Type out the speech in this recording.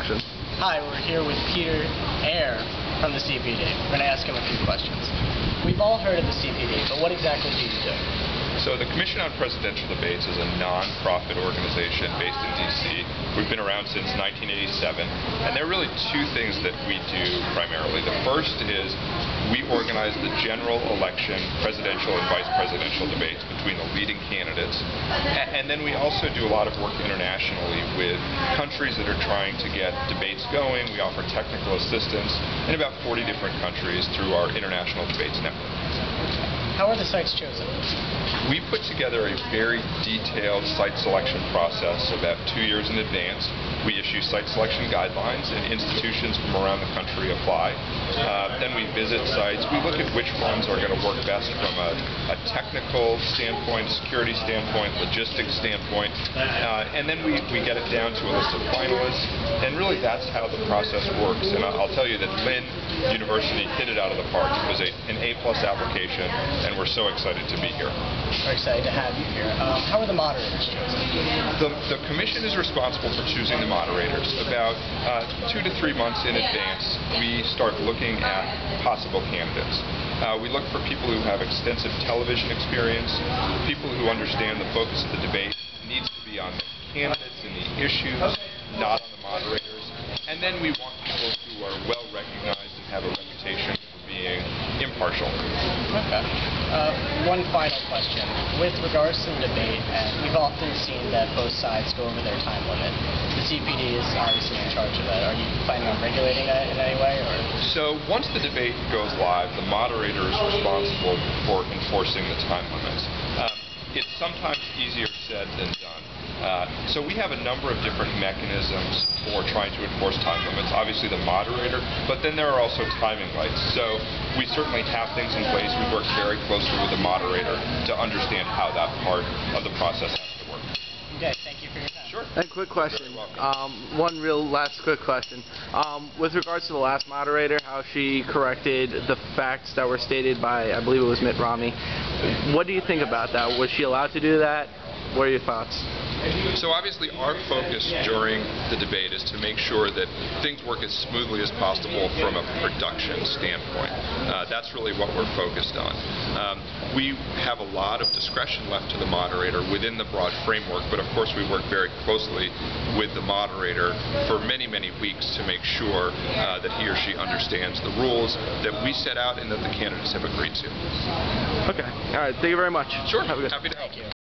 election. Hi, we're here with Peter Eyre from the CPD. We're going to ask him a few questions. We've all heard of the CPD, but what exactly do you do? So the Commission on Presidential Debates is a non-profit organization based in D.C. We've been around since 1987, and there are really two things that we do primarily. The first is we organize the general election, presidential and vice presidential debates between the leading candidates, and then we also do a lot of work internationally with countries that are trying to get debates going. We offer technical assistance in about 40 different countries through our International Debates Network. How are the sites chosen? We put together a very detailed site selection process about 2 years in advance. We issue site selection guidelines, and institutions from around the country apply. Then we visit sites. We look at which ones are going to work best from a technical standpoint, security standpoint, logistics standpoint, and then we get it down to a list of finalists, and really that's how the process works. And I'll tell you that Lynn University hit it out of the park. It was an A-plus application, and we're so excited to be here. We're excited to have you here. How are the moderators chosen? The Commission is responsible for choosing the moderators. About 2 to 3 months in advance, we start looking at possible candidates. We look for people who have extensive television experience, people who understand the focus of the debate needs to be on the candidates and the issues, not on the moderators. And then we want people who are well recognized and have a reputation for being impartial. Okay. One final question. With regards to the debate, we've often seen that both sides go over their time limit. The CPD is obviously in charge of that. Are you planning on regulating that in any way? Or? So once the debate goes live, the moderator is responsible for enforcing the time limits. It's sometimes easier said than done. So we have a number of different mechanisms for trying to enforce time limits. Obviously the moderator, but then there are also timing lights. So we certainly have things in place. We work very closely with the moderator to understand how that part of the process has to work. Okay, thank you for your time. Sure. And quick question, one real last quick question. With regards to the last moderator, how she corrected the facts that were stated by, I believe it was Mitt Romney, what do you think about that? Was she allowed to do that? What are your thoughts? So obviously our focus during the debate is to make sure that things work as smoothly as possible from a production standpoint. That's really what we're focused on. We have a lot of discretion left to the moderator within the broad framework, but of course we work very closely with the moderator for many, many weeks to make sure that he or she understands the rules that we set out and that the candidates have agreed to. Okay. All right. Thank you very much. Sure. Have a good Happy to help. Thank you.